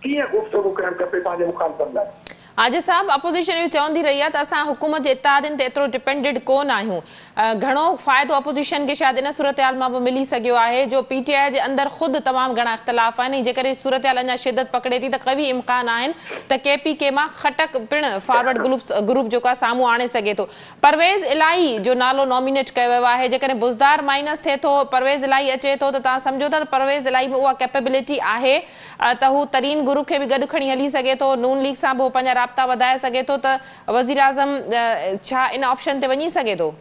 कीअं गुफ़्तगू करणु खपे पंहिंजे मुखालफ़नि लाइ।
आजिज़ साहब, अपोज़िशन इहो चवंदी रही आहे त असां हुकूमत जे इत्तेहादनि ते एतिरो डिपेंडेड कोन आहियूं। घणो फ़ाइदो अपोज़िशन खे शायदि इन सूरत हाल मां बि मिली सघियो आहे जो PTI जे अंदरि ख़ुदि तमामु घणा इख़्तिलाफ़ आहिनि। जेकॾहिं सूरत हाल अञा शिदत पकड़े थी त कवी इम्कान आहिनि त KPK मां खटक पिणु फॉरवर्ड ग्रुप जेको आहे साम्हूं आणे सघे थो। परवेज़ इलाही जो नालो नॉमिनेट कयो वियो आहे। जेकॾहिं बुज़दार माइनस थिए थो, परवेज़ इलाही अचे थो, त तव्हां सम्झो था त परवेज़ इलाही में उहा कैपेबिलिटी आहे त हू तरीन ग्रुप खे बि गॾु खणी हली सघे थो, नून लीग सां बि पंहिंजा राब्ता वधाए सघे थो, त वज़ीर आज़म छा इन ऑप्शन ते वञी सघे थो?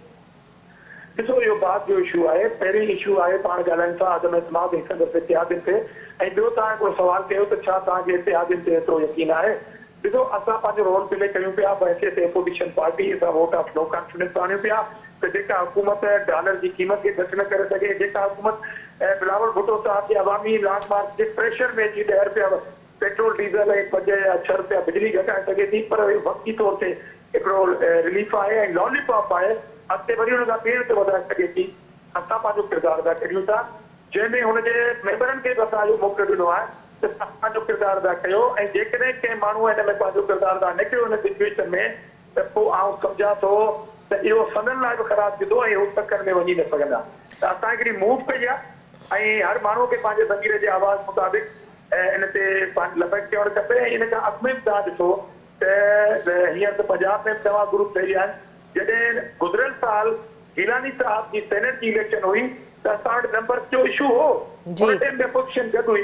ॾिसो, इहो बात जो इशू आहे। पहिरीं इशू आहे पाण ॻाल्हाइनि था अदम एतमाद ऐं संदसि इत्तेहादनि ते। ऐं ॿियो तव्हां हिकिड़ो सवाल कयो त छा तव्हांखे इतिहादनि ते एतिरो यकीन आहे? ॾिसो, असां पंहिंजो रोल प्ले कयूं पिया बहसियत एपोजिशन पार्टी, असां वोट ऑफ नो कॉन्फिडेंस आणियूं पिया त जेका हुकूमत डॉलर जी क़ीमत खे घटि न करे सघे, जेका हुकूमत बिलावल भुट्टो साहब जे अवामी लॉन्ग मार्च जे प्रेशर में अची 10 रुपया पेट्रोल डीज़ल ऐं 5 या 6 रुपया बिजली घटाए सघे थी, पर वक़्ती तौर ते हिकिड़ो रिलीफ आहे ऐं लॉलीपॉप आहे, अॻिते वरी हुन खां ॿीहर ते वधाए सघे थी। असां पंहिंजो किरदारु अदा करियूं था, जंहिंमें हुनजे मेंबरनि खे बि असां इहो मौक़ो ॾिनो आहे त तव्हां पंहिंजो किरदारु अदा कयो, ऐं जेकॾहिं कंहिं माण्हू हिन में पंहिंजो किरदारु अदा न कयो हिन सिचुएशन में, त पोइ आउं सम्झां थो त इहो सदन लाइ बि ख़राबु थींदो ऐं हू तकनि में वञी न सघंदा। त असां हिकिड़ी मूव कई आहे ऐं हर माण्हू खे पंहिंजे ज़मीर जे आवाज़ मुताबिक़ इन ते लपट करणु खपे। ऐं इन खां अॻु में बि तव्हां ॾिसो त हींअर त पंजाब में बि नवां ग्रुप ठही विया आहिनि। जॾहिं गुज़िरियल साल गिलानी साहब जी सेनेट जी इलेक्शन हुई त असां वटि नंबर्स जो इशू हो, हुन टाइम में अपोजिशन गॾु हुई,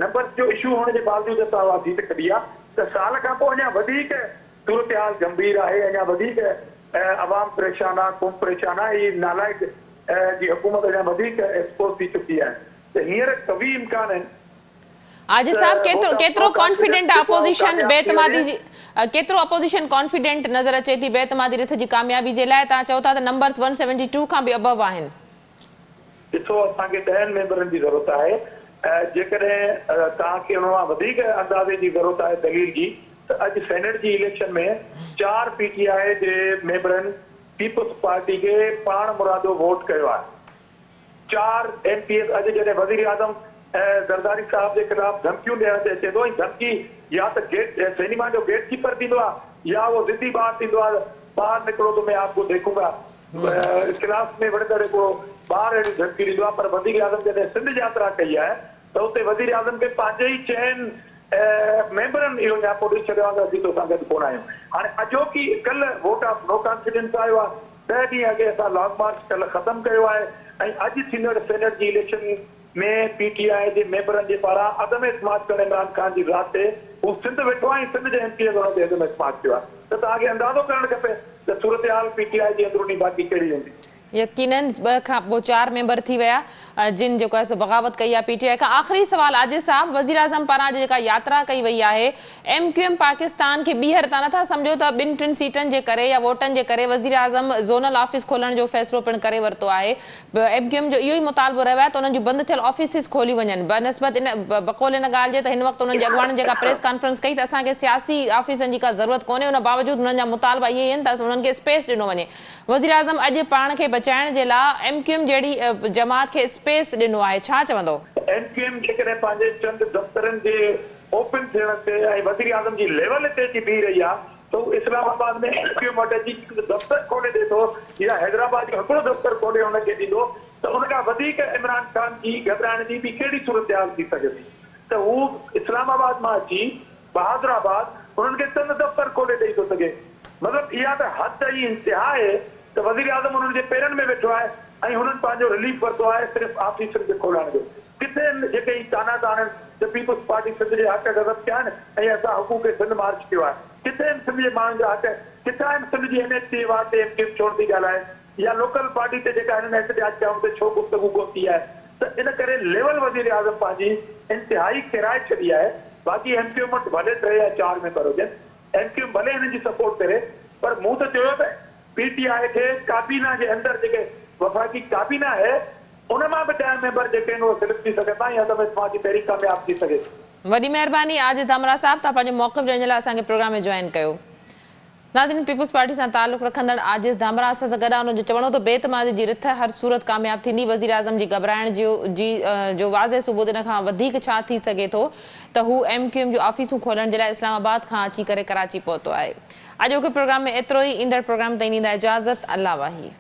नंबर्स जो इशू हुअण जे बावजूदि असां आवाज़ जीत कढी आहे। त साल खां पोइ अञा वधीक सूरत हाल गंभीर आहे, अञा वधीक अवाम परेशान आहे, क़ौम परेशान आहे, हीअ नालाइक जी हुकूमत अञा वधीक एक्सपोज थी चुकी आहे। त हींअर कवी इम्कान आहिनि।
आजिज़ साहब, केतिरो कॉन्फिडेंट आहे अपोजिशन बेतमादी जी, केतिरो अपोजिशन कॉन्फिडेंट नज़र अचे थी बेतमादी रिथ जी कामयाबी जे लाइ? तव्हां चओ था त नंबर्स 172 खां बि अबव आहिनि।
ॾिसो, असांखे 10 मेंबरनि जी ज़रूरत आहे। जेकॾहिं तव्हांखे हुन मां वधीक अंदाज़े जी ज़रूरत आहे दलील जी, त अॼु सेनेट जी इलेक्शन में 4 PTI जे मेंबरनि पीपुल्स पार्टी खे पाण मुरादो वोट कयो आहे। 4 MPs अॼु जॾहिं वज़ीर आज़म ज़रदारी साहब जे ख़िलाफ़ धमकियूं ॾियण ते अचे थो, ऐं धमकी या त गेट सिनेमा जो गेट कीपर थींदो आहे या उहो ज़िद्दी ॿार थींदो आहे, ॿाहिरि निकिरो तो मैं आपको देखूंगा, क्लास में वञी हिकिड़ो ॿार अहिड़ी धमकी ॾींदो आहे। पर वज़ीर आज़म जॾहिं सिंध यात्रा कई आहे त उते वज़ीर आज़म खे पंहिंजे ई 6 मेंबरनि इहो नियापो ॾेई छॾियो आहे त असीं तोसां गॾु कोन आहियूं। हाणे अॼोकी कल्ह वोट ऑफ नो कॉन्फिडेंस आयो आहे, 10 ॾींहं अॻे असां लॉन्ग मार्च कल्ह ख़तमु कयो आहे, ऐं अॼु थींदड़ सेनेट जी इलेक्शन में PTI जे मेंबरनि जे पारां अदम इस्तेमाल करण इमरान खान जी रात ते हू सिंध वेठो आहे ऐं सिंध जे MP ते अदम इस्तेमाल कयो आहे। त तव्हांखे अंदाज़ो करणु खपे त सूरत हाल PTI जी अंदरूनी बाक़ी कहिड़ी हूंदी।
यकीनन 2 खां पोइ 4 मेंबर थी विया जिन जेको आहे सो बग़ावत कई आहे PTI खां। आख़िरी सवाल आजिज़ साहब, वज़ीर आज़म पारां जेका यात्रा कई वई आहे, MQM पाकिस्तान खे ॿीहर तव्हां नथा सम्झो त 2-3 सीटनि जे करे या वोटनि जे करे वज़ीर आज़म ज़ोनल ऑफिस खोलण जो फ़ैसिलो पिणु करे वरितो आहे? MQM जो इहो ई मुतालबो रहियो आहे त उन्हनि जूं बंदि थियल ऑफिसिस खोली वञनि। बनस्बत इन बक़ौल इन ॻाल्हि जे त हिन वक़्तु उन्हनि जे अॻुवाणनि जेका प्रेस कॉन्फ्रेंस कई त असांखे सियासी ऑफिसनि जी का ज़रूरत कोन्हे, उन बावजूदि उन्हनि जा मुतालबा इहे ई आहिनि त उन्हनि खे स्पेस ॾिनो वञे। वज़ीर आज़म अॼु पाण खे बचाइण जे लाइ MQM जहिड़ी जमात खे स्पेस ॾिनो आहे, छा चवंदो?
MQM जेकॾहिं पंहिंजे चंद दफ़्तरनि जे ओपन थियण ते ऐं वज़ीर आज़म जी लेवल ते अची बीह रही आहे त इस्लामाबाद में MQM वटि अची दफ़्तर खोले ॾे थो या हैदराबाद जो हिकिड़ो दफ़्तर खोले हुनखे ॾींदो त उन खां वधीक इमरान खान जी घबराइण जी बि कहिड़ी सूरत हाल थी सघे थी। त हू इस्लामाबाद मां अची बहादुराबाद उन्हनि खे चंद दफ़्तर खोले ॾेई थो सघे। मतिलबु इहा त हद जी इंतिहा आहे त वज़ीर आज़म उन्हनि जे पेरनि में वेठो आहे ऐं हुननि पंहिंजो रिलीफ वरितो आहे सिर्फ़ु ऑफिसनि खे खोलण जो। किथे जेके ताना ताना त पीपुल्स पार्टी सिंध जे हक़ गज़ब कया आहिनि ऐं असां हुकूक सिंध मार्च कयो आहे, किथे आहिनि सिंध जे माण्हुनि जा हक़, किथे आहिनि सिंध जी NHC वार ते MQM छो थी ॻाल्हाए या लोकल पार्टी ते जेका हिननि एहतजाज कया उन ते छो गुफ़्तगू कोन थी आहे। त इन करे लेवल वज़ीर आज़म पंहिंजी इंतिहाई किराए छॾी आहे। बाक़ी MQM वटि भले 3 या 4 मेंबर हुजनि, MQM भले हिननि जी सपोर्ट करे, पर मूं त चयो त PTI खे काबीना जे अंदरि जेके वफ़ाक़ी काबीना आहे उन मां बि 10 मेंबर जेके आहिनि उहे सिलेक्ट थी सघंदा या त तव्हांजी पहिरीं कामयाब थी सघे। वॾी
महिरबानी आजिज़ धामरा साहब, तव्हां पंहिंजो मौक़िफ़ ॾियण जे लाइ असांखे प्रोग्राम में जॉइन कयो। नाज़रीन, पीपुल्स पार्टी सां ताल्लुक़ रखंदड़ आजिज़ धामरा असां सां गॾु हुनजो चवणो त बेतमादी जी रिथ हर सूरत कामयाब थींदी। वज़ीर आज़म जी घबराइण जो वाज़े सबूत इन खां वधीक छा थी सघे थो त हू MQM जूं ऑफिसूं खोलण जे लाइ इस्लामाबाद खां अची करे कराची पहुतो आहे। अॼोके प्रोग्राम में एतिरो ई। ईंदड़ प्रोग्राम ताईं ॾींदा इजाज़त। अल्लाह वाही।